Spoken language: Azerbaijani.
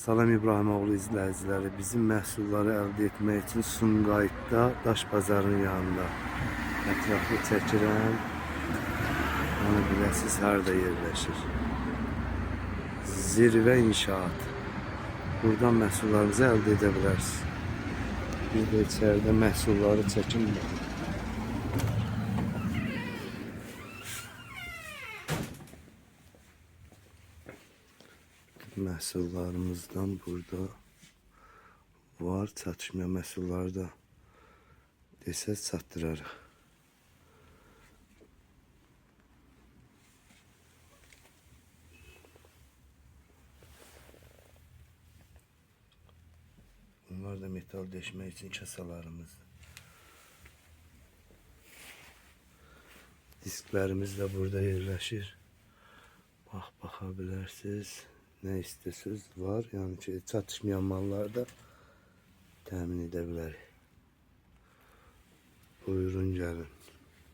Salam İbrahimoğlu izləyiciləri, bizim məhsulları əldə etmək üçün Sumqayıtda Daş Bazarının yanında ətraflı çəkirəm. Onu biləsiniz, harada yerləşir. Zirvə İnşaat. Buradan məhsullarınızı əldə edə bilərsiniz. Bir də içəridə məhsulları çəkin. Məhsullarımızdan burada var, çatışmayan məhsulları da desəz çatdırarıq. Bunlar da metal deşmək üçün kasalarımız. Disklərimiz də burada yerləşir. Baxa bilərsiniz. Nə istəsəz var, yəni ki, çatışmayan mallarda təmin edə bilərik. Buyurun gəlin.